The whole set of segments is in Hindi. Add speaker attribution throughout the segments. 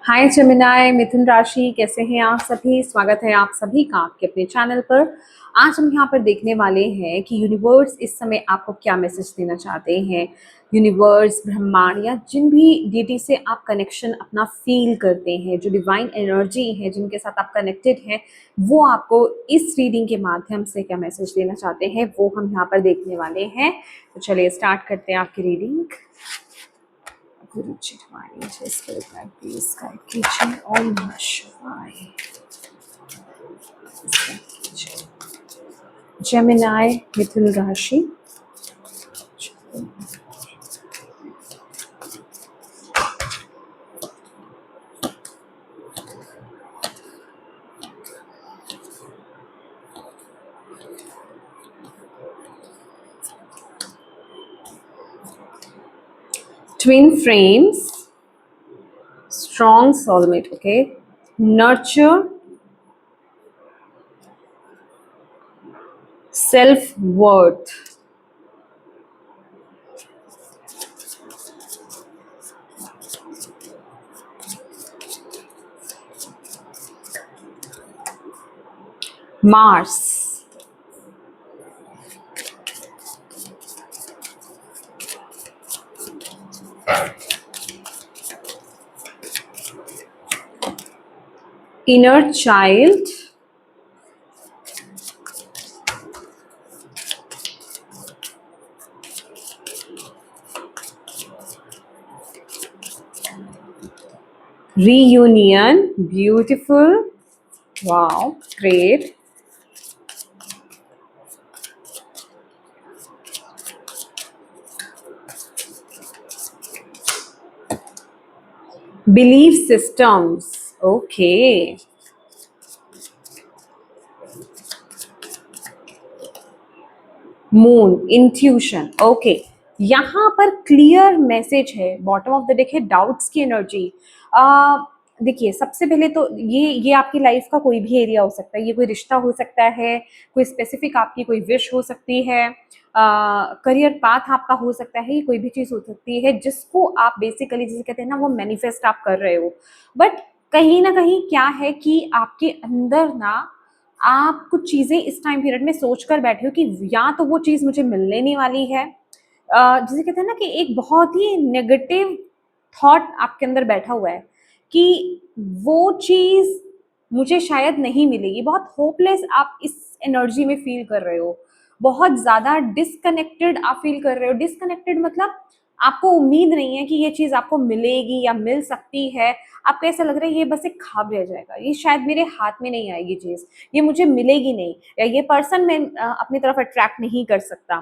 Speaker 1: हाय जेमिनाई, मिथुन राशि, कैसे हैं आप सभी। स्वागत है आप सभी का आपके अपने चैनल पर। आज हम यहाँ पर देखने वाले हैं कि यूनिवर्स इस समय आपको क्या मैसेज देना चाहते हैं। यूनिवर्स, ब्रह्मांड या जिन भी डीटी से आप कनेक्शन अपना फील करते हैं, जो डिवाइन एनर्जी है जिनके साथ आप कनेक्टेड हैं, वो आपको इस रीडिंग के माध्यम से क्या मैसेज देना चाहते हैं वो हम यहाँ पर देखने वाले हैं। तो चलिए स्टार्ट करते हैं आपकी रीडिंग। गुरुजी हमारी जय स्पिरिट गाइड प्लीज गाइड कीजिए। ओम नमः शिवाय। जेमिनाई, मिथुन राशि। Twin frames, strong soulmate, okay? Nurture, self-worth. Mars, inner child, reunion, beautiful, wow, great. Belief systems, okay. Moon, intuition, okay. यहाँ पर क्लियर मैसेज है। बॉटम ऑफ द डेक है डाउट्स की एनर्जी। देखिए, सबसे पहले तो ये आपकी लाइफ का कोई भी एरिया हो सकता है। ये कोई रिश्ता हो सकता है, कोई स्पेसिफिक आपकी कोई विश हो सकती है, करियर पाथ आपका हो सकता है, ये कोई भी चीज़ हो सकती है जिसको आप बेसिकली, जिसे कहते हैं ना, वो मैनिफेस्ट आप कर रहे हो। बट कहीं ना कहीं क्या है कि आपके अंदर ना आप कुछ चीज़ें इस टाइम पीरियड में सोच कर बैठे हो कि या तो वो चीज़ मुझे मिलने नहीं वाली है, जिसे कहते हैं ना कि एक बहुत ही नेगेटिव थॉट आपके अंदर बैठा हुआ है कि वो चीज़ मुझे शायद नहीं मिलेगी। बहुत होपलेस आप इस एनर्जी में फील कर रहे हो, बहुत ज़्यादा डिसकनेक्टेड आप फील कर रहे हो। डिसकनेक्टेड मतलब आपको उम्मीद नहीं है कि ये चीज़ आपको मिलेगी या मिल सकती है। आपको ऐसा लग रहा है ये बस एक ख्वाब रह जाएगा, ये शायद मेरे हाथ में नहीं आएगी चीज़, ये मुझे मिलेगी नहीं, या ये पर्सन मैं अपनी तरफ अट्रैक्ट नहीं कर सकता।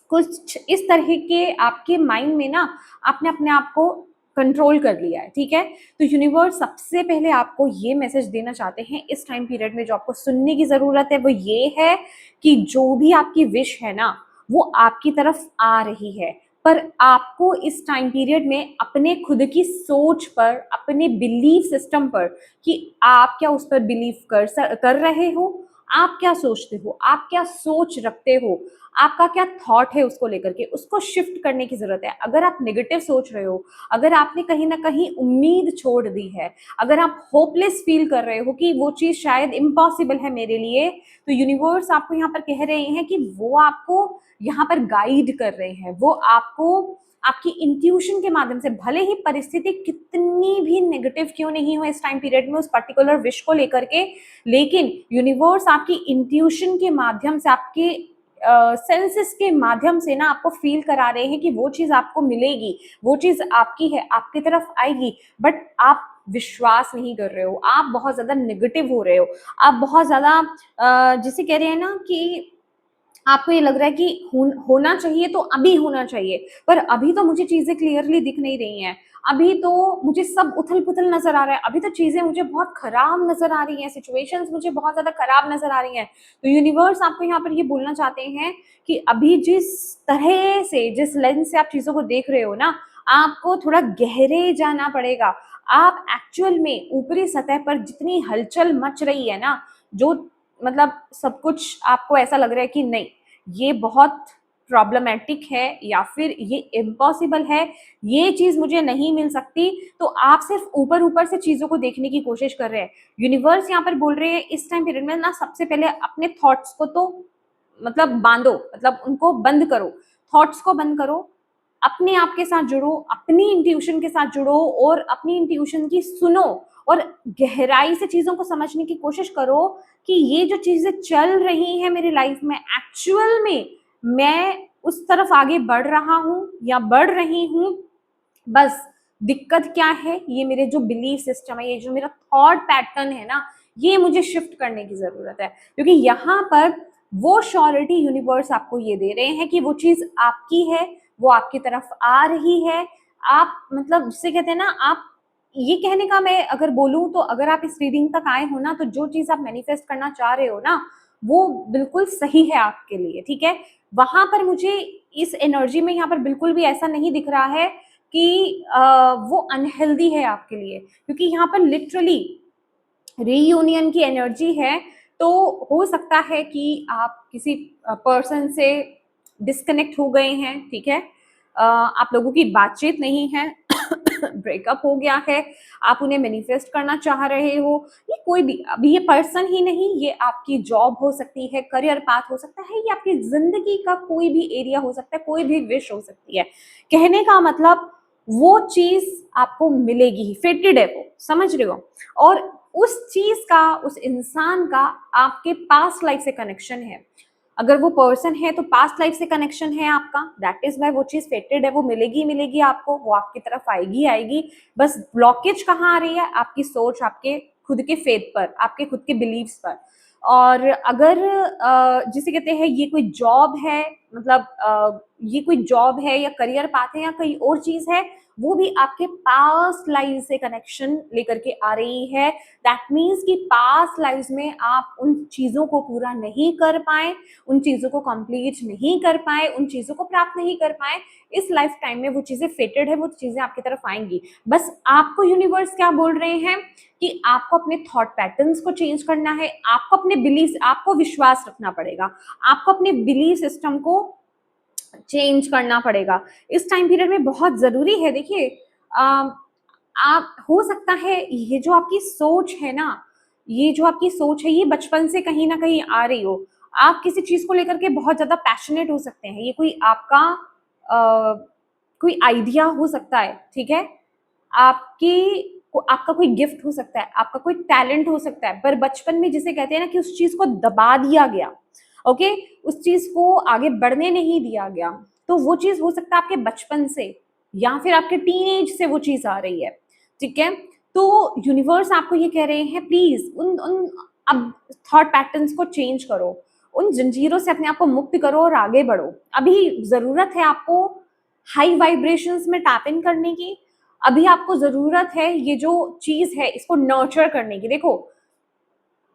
Speaker 1: कुछ इस तरह के आपके माइंड में ना आपने अपने आप को कंट्रोल कर लिया है, ठीक है। तो यूनिवर्स सबसे पहले आपको ये मैसेज देना चाहते हैं इस टाइम पीरियड में। जो आपको सुनने की जरूरत है वो ये है कि जो भी आपकी विश है ना, वो आपकी तरफ आ रही है। पर आपको इस टाइम पीरियड में अपने खुद की सोच पर, अपने बिलीफ सिस्टम पर, कि आप क्या उस पर बिलीव कर रहे हो, आप क्या सोचते हो, आप क्या सोच रखते हो, आपका क्या थॉट है उसको लेकर के, उसको शिफ्ट करने की जरूरत है। अगर आप नेगेटिव सोच रहे हो, अगर आपने कहीं ना कहीं उम्मीद छोड़ दी है, अगर आप होपलेस फील कर रहे हो कि वो चीज शायद इम्पॉसिबल है मेरे लिए, तो यूनिवर्स आपको यहाँ पर कह रहे हैं कि वो आपको यहाँ पर गाइड कर रहे हैं। वो आपको आपकी इंट्यूशन के माध्यम से, भले ही परिस्थिति कितनी भी नेगेटिव क्यों नहीं हो इस टाइम पीरियड में उस पर्टिकुलर विश को लेकर के, लेकिन यूनिवर्स आपकी इंट्यूशन के माध्यम से, आपके सेंसेस के माध्यम से ना आपको फील करा रहे हैं कि वो चीज आपको मिलेगी, वो चीज आपकी है, आपकी तरफ आएगी। बट आप विश्वास नहीं कर रहे हो, आप बहुत ज्यादा नेगेटिव हो रहे हो, आप बहुत ज्यादा जिसे कह रहे हैं ना कि आपको ये लग रहा है कि होना चाहिए तो अभी होना चाहिए, पर अभी तो मुझे चीजें क्लियरली दिख नहीं रही हैं, अभी तो मुझे सब उथल पुथल नजर आ रहा है, अभी तो चीजें मुझे बहुत खराब नजर आ रही हैं, सिचुएशंस मुझे बहुत ज्यादा खराब नजर आ रही हैं। तो यूनिवर्स आपको यहाँ पर ये बोलना चाहते हैं कि अभी जिस तरह से, जिस लेंस से आप चीजों को देख रहे हो ना, आपको थोड़ा गहरे जाना पड़ेगा। आप एक्चुअल में ऊपरी सतह पर जितनी हलचल मच रही है ना, जो मतलब सब कुछ आपको ऐसा लग रहा है कि नहीं, ये बहुत प्रॉब्लमैटिक है या फिर ये इम्पॉसिबल है, ये चीज़ मुझे नहीं मिल सकती, तो आप सिर्फ ऊपर-ऊपर से चीज़ों को देखने की कोशिश कर रहे हैं। यूनिवर्स यहाँ पर बोल रहे हैं इस टाइम पीरियड में ना सबसे पहले अपने थॉट्स को तो मतलब बाँधो, मतलब उनको बंद करो, थॉट्स को बंद करो, अपने आप के साथ जुड़ो, अपनी इंट्यूशन के साथ जुड़ो और अपनी इंट्यूशन की सुनो और गहराई से चीज़ों को समझने की कोशिश करो कि ये जो चीज़ें चल रही हैं मेरी लाइफ में एक्चुअल में मैं उस तरफ आगे बढ़ रहा हूँ या बढ़ रही हूँ। बस दिक्कत क्या है, ये मेरे जो बिलीफ सिस्टम है, ये जो मेरा थॉट पैटर्न है ना, ये मुझे शिफ्ट करने की ज़रूरत है। क्योंकि यहाँ पर वो श्योरिटी यूनिवर्स आपको ये दे रहे हैं कि वो चीज़ आपकी है, वो आपकी तरफ आ रही है। आप मतलब जिसे कहते हैं ना, आप ये कहने का मैं अगर बोलूँ तो अगर आप इस रीडिंग तक आए हो ना, तो जो चीज़ आप मैनिफेस्ट करना चाह रहे हो ना, वो बिल्कुल सही है आपके लिए, ठीक है? वहाँ पर मुझे इस एनर्जी में यहाँ पर बिल्कुल भी ऐसा नहीं दिख रहा है कि वो अनहेल्दी है आपके लिए, क्योंकि यहाँ पर लिटरली रीयूनियन की एनर्जी है। तो हो सकता है कि आप किसी पर्सन से डिस्कनेक्ट हो गए हैं, ठीक है? आप लोगों की बातचीत नहीं है, ब्रेकअप हो गया है, आप उन्हें मैनिफेस्ट करना चाह रहे हो, ये कोई भी, अभी ये पर्सन ही नहीं, ये आपकी जॉब हो सकती है, करियर पाथ हो सकता है, ये आपकी ज़िंदगी का कोई भी एरिया हो सकता है, कोई भी विश हो सकती है। कहने का मतलब वो चीज़ आपको मिलेगी ही, फेटेड है वो, समझ रहे हो? और उस चीज़ का, उस इंसान का आपके पास्ट लाइफ से कनेक्शन है। अगर वो पर्सन है तो पास्ट लाइफ से कनेक्शन है आपका, दैट इज़ व्हाई वो चीज़ फेटेड है, वो मिलेगी ही मिलेगी आपको, वो आपकी तरफ आएगी ही आएगी। बस ब्लॉकेज कहाँ आ रही है? आपकी सोच, आपके खुद के फेथ पर, आपके खुद के बिलीव्स पर। और अगर जिसे कहते हैं ये कोई जॉब है, मतलब ये कोई जॉब है या करियर पाथ है या कोई और चीज़ है, वो भी आपके पास्ट लाइफ से कनेक्शन लेकर के आ रही है। दैट मीन्स कि पास्ट लाइफ में आप उन चीज़ों को पूरा नहीं कर पाए, उन चीज़ों को कंप्लीट नहीं कर पाए, उन चीज़ों को प्राप्त नहीं कर पाए। इस लाइफ टाइम में वो चीज़ें फेटेड है, वो चीज़ें आपकी तरफ आएँगी। बस आपको यूनिवर्स क्या बोल रहे हैं कि आपको अपने थॉट पैटर्न्स को चेंज करना है, आपको अपने बिलीव्स, आपको विश्वास रखना पड़ेगा, आपको अपने बिलीफ सिस्टम को चेंज करना पड़ेगा। इस टाइम पीरियड में बहुत ज़रूरी है, देखिए आप हो सकता है ये जो आपकी सोच है ना, ये जो आपकी सोच है, ये बचपन से कहीं न कहीं आ रही हो। आप किसी चीज़ को लेकर के बहुत ज़्यादा पैशनेट हो सकते हैं, ये कोई आपका कोई आइडिया हो सकता है, ठीक है? आपका कोई गिफ्ट हो सकता है, आपका कोई टैलेंट हो सकता है, पर बचपन में जिसे कहते हैं ना कि उस चीज़ को दबा दिया गया, ओके? उस चीज़ को आगे बढ़ने नहीं दिया गया। तो वो चीज़ हो सकता है आपके बचपन से या फिर आपके टीनेज से वो चीज़ आ रही है, ठीक है? तो यूनिवर्स आपको ये कह रहे हैं प्लीज़ उन उन अब थॉट पैटर्न्स को चेंज करो, उन जंजीरों से अपने आप को मुक्त करो और आगे बढ़ो। अभी ज़रूरत है आपको हाई वाइब्रेशंस में टैप इन करने की, अभी आपको ज़रूरत है ये जो चीज़ है इसको नर्चर करने की। देखो,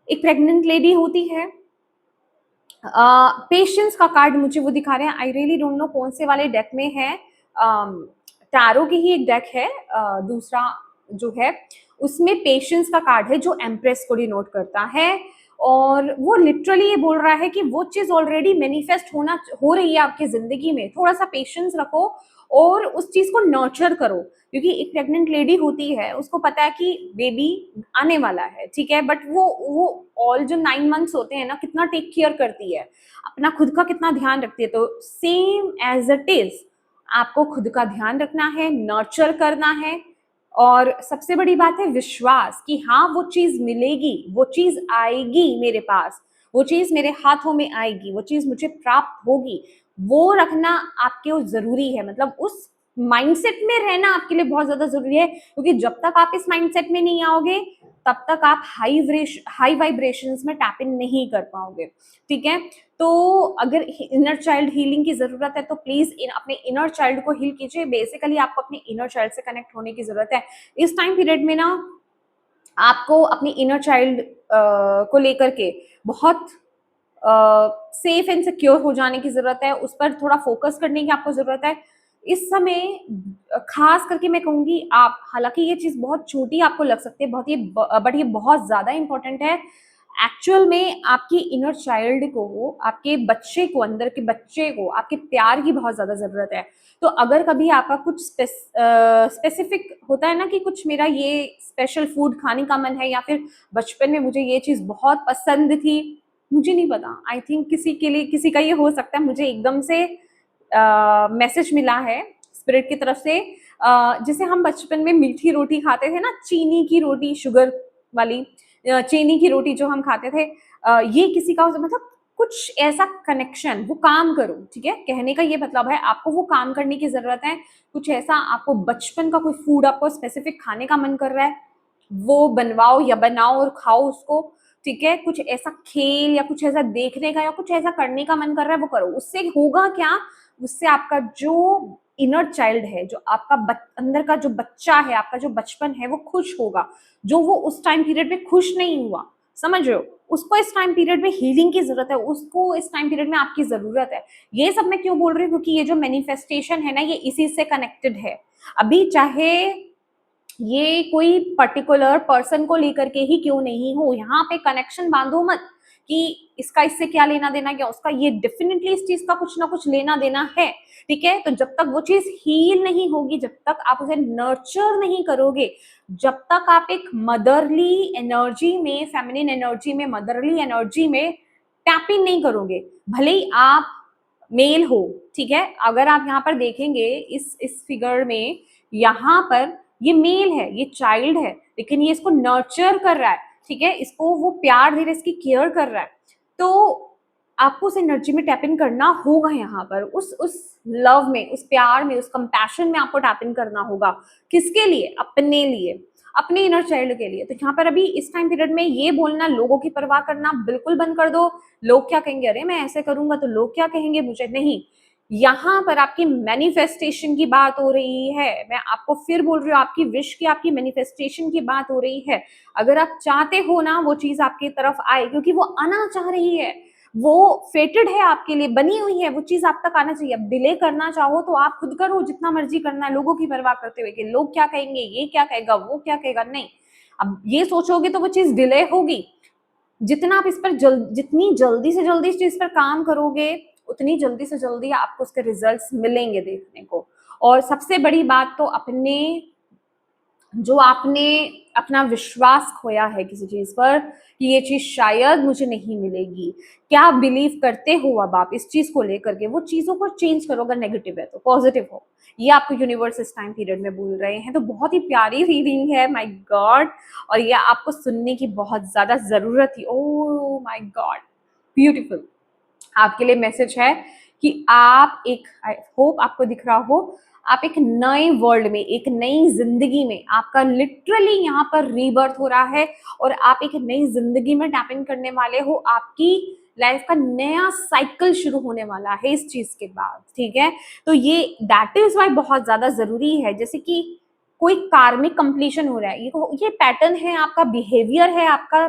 Speaker 1: एक प्रेग्नेंट लेडी होती है, पेशेंस का कार्ड मुझे वो दिखा रहे हैं, आई रियली डोंट नो कौन से वाले डेक में है। टैरो की ही एक डेक है, दूसरा जो है उसमें पेशेंस का कार्ड है जो एम्प्रेस को डिनोट करता है। और वो लिटरली ये बोल रहा है कि वो चीज़ ऑलरेडी मैनिफेस्ट हो रही है आपकी ज़िंदगी में, थोड़ा-सा पेशेंस रखो और उस चीज़ को नर्चर करो। क्योंकि एक प्रेग्नेंट लेडी होती है, उसको पता है कि बेबी आने वाला है, ठीक है? बट वो ऑल जो 9 मंथ्स होते हैं ना, कितना टेक केयर करती है, अपना खुद का कितना ध्यान रखती है। तो सेम एज़ इट इज़ आपको खुद का ध्यान रखना है, नर्चर करना है और सबसे बड़ी बात है विश्वास कि हाँ, वो चीज़ मिलेगी, वो चीज़ आएगी मेरे पास, वो चीज़ मेरे हाथों में आएगी, वो चीज़ मुझे प्राप्त होगी। वो रखना आपके ज़रूरी है, मतलब उस माइंडसेट में रहना आपके लिए बहुत ज़्यादा ज़रूरी है, क्योंकि जब तक आप इस माइंडसेट में नहीं आओगे, तब तक आप हाई वाइब्रेशंस में टैप इन नहीं कर पाओगे, ठीक है? तो अगर इनर चाइल्ड हीलिंग की ज़रूरत है, तो प्लीज़ अपने इनर चाइल्ड को हील कीजिए। बेसिकली आपको अपने इनर चाइल्ड से कनेक्ट होने की ज़रूरत है। इस टाइम पीरियड में ना आपको अपनी इनर चाइल्ड को लेकर के बहुत सेफ एंड सिक्योर हो जाने की ज़रूरत है, उस पर थोड़ा फ़ोकस करने की आपको ज़रूरत है। इस समय ख़ास करके मैं कहूँगी, आप हालाँकि ये चीज़ बहुत छोटी आपको लग सकती है, बहुत ही बट ये बहुत ज़्यादा इम्पोर्टेंट है। एक्चुअल में आपकी इनर चाइल्ड को, आपके बच्चे को, अंदर के बच्चे को आपके प्यार की बहुत ज्यादा जरूरत है। तो अगर कभी आपका कुछ स्पेसिफिक होता है ना कि कुछ मेरा ये स्पेशल फूड खाने का मन है, या फिर बचपन में मुझे ये चीज बहुत पसंद थी, मुझे नहीं पता, आई थिंक किसी के लिए, किसी का ये हो सकता है, मुझे एकदम से मैसेज मिला है स्पिरिट की तरफ से। जैसे हम बचपन में मीठी रोटी खाते थे ना, चीनी की रोटी, शुगर वाली चीनी की रोटी जो हम खाते थे, ये किसी का मतलब कुछ ऐसा कनेक्शन, वो काम करो, ठीक है, कहने का ये मतलब है आपको वो काम करने की जरूरत है। कुछ ऐसा आपको बचपन का कोई फूड आपको स्पेसिफिक खाने का मन कर रहा है, वो बनवाओ या बनाओ और खाओ उसको, ठीक है। कुछ ऐसा खेल या कुछ ऐसा देखने का या कुछ ऐसा करने का मन कर रहा है, वो करो। उससे होगा क्या, उससे आपका जो इनर चाइल्ड है, जो आपका अंदर का जो बच्चा है, आपका जो बचपन है, वो खुश होगा। जो वो उस टाइम पीरियड में खुश नहीं हुआ, समझ रहे हो, उसको इस टाइम पीरियड में हीलिंग की जरूरत है, उसको इस टाइम पीरियड में आपकी जरूरत है। ये सब मैं क्यों बोल रही हूँ, क्योंकि ये जो मैनिफेस्टेशन है ना, ये इसी से कनेक्टेड है। अभी चाहे ये कोई पर्टिकुलर पर्सन को लेकर के ही क्यों नहीं हो, यहाँ पे कनेक्शन बांधो मत कि इसका इससे क्या लेना देना, क्या उसका, ये डेफिनेटली इस चीज का कुछ ना कुछ लेना देना है, ठीक है। तो जब तक वो चीज हील नहीं होगी, जब तक आप उसे नर्चर नहीं करोगे, जब तक आप एक मदरली एनर्जी में, फेमिनिन एनर्जी में, मदरली एनर्जी में टैप इन नहीं करोगे, भले ही आप मेल हो, ठीक है। अगर आप यहाँ पर देखेंगे इस फिगर में, यहाँ पर ये मेल है, ये चाइल्ड है, लेकिन ये इसको नर्चर कर रहा है, ठीक है, इसको वो प्यार दे रहा है, इसकी केयर कर रहा है। तो आपको उस एनर्जी में टैप इन करना होगा, यहाँ पर उस लव में, उस प्यार में, उस कंपैशन में आपको टैप इन करना होगा। किसके लिए? अपने लिए, अपने इनर चाइल्ड के लिए। तो यहाँ पर अभी इस टाइम पीरियड में ये बोलना, लोगों की परवाह करना बिल्कुल बंद कर दो। लोग क्या कहेंगे, अरे मैं ऐसे करूंगा तो लोग क्या कहेंगे मुझे, नहीं। यहाँ पर आपकी मैनिफेस्टेशन की बात हो रही है, मैं आपको फिर बोल रही हूँ, आपकी विश की, आपकी मैनिफेस्टेशन की बात हो रही है। अगर आप चाहते हो ना वो चीज आपकी तरफ आए, क्योंकि वो आना चाह रही है, वो फेटेड है आपके लिए, बनी हुई है, वो चीज आप तक आना चाहिए। अब डिले करना चाहो तो आप खुद करो, जितना मर्जी करना है, लोगों की परवाह करते हुए कि लोग क्या कहेंगे, ये क्या कहेगा, वो क्या कहेगा, नहीं। अब ये सोचोगे तो वो चीज डिले होगी। जितना आप इस पर जितनी जल्दी से जल्दी इस चीज पर काम करोगे, उतनी जल्दी से जल्दी आपको उसके रिजल्ट्स मिलेंगे देखने को। और सबसे बड़ी बात तो अपने, जो आपने अपना विश्वास खोया है किसी चीज पर कि ये चीज शायद मुझे नहीं मिलेगी, क्या बिलीव करते हो अब आप इस चीज को लेकर के, वो चीजों को चेंज करो। अगर नेगेटिव है तो पॉजिटिव हो, ये आपको यूनिवर्स इस टाइम पीरियड में बोल रहे हैं। तो बहुत ही प्यारी रीडिंग है, माय गॉड, और ये आपको सुनने की बहुत ज्यादा जरूरत थी। Oh my God, beautiful. आपके लिए मैसेज है कि आप एक, आई होप आपको दिख रहा हो, आप एक नए वर्ल्ड में, एक नई जिंदगी में, आपका लिटरली यहाँ पर रीबर्थ हो रहा है, और आप एक नई जिंदगी में टैप इन करने वाले हो। आपकी लाइफ का नया साइकिल शुरू होने वाला है इस चीज के बाद, ठीक है। तो ये दैट इज वाई बहुत ज्यादा जरूरी है। जैसे कि कोई कार्मिक कंप्लीशन हो रहा है, ये पैटर्न है आपका, बिहेवियर है आपका,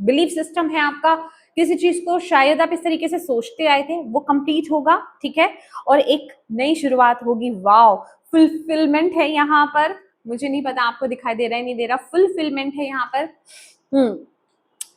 Speaker 1: बिलीफ सिस्टम है आपका, किसी चीज को शायद आप इस तरीके से सोचते आए थे, वो कंप्लीट होगा, ठीक है, और एक नई शुरुआत होगी। वाओ, फुलफिलमेंट है यहाँ पर, मुझे नहीं पता आपको दिखाई दे रहा है नहीं दे रहा, फुलफिलमेंट है यहाँ पर।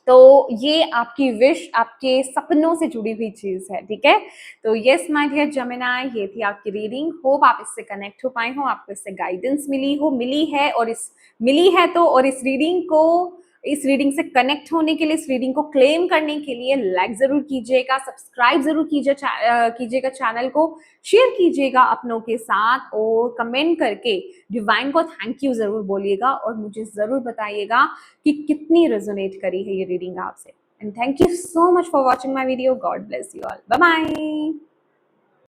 Speaker 1: तो ये आपकी विश, आपके सपनों से जुड़ी हुई चीज है, ठीक है। तो यस माय डियर जेमिनी, ये थी आपकी रीडिंग। होप आप इससे कनेक्ट हो पाए हो, आपको इससे गाइडेंस मिली हो, मिली है, और इस मिली है तो, और इस रीडिंग को, इस रीडिंग से कनेक्ट होने के लिए, इस रीडिंग को क्लेम करने के लिए लाइक जरूर कीजिएगा, सब्सक्राइब जरूर कीजिएगा चैनल को, शेयर कीजिएगा अपनों के साथ, और कमेंट करके डिवाइन को थैंक यू जरूर बोलिएगा, और मुझे जरूर बताइएगा कि कितनी रेजोनेट करी है ये रीडिंग आपसे। And thank you so much for watching my video. God bless you all, bye bye.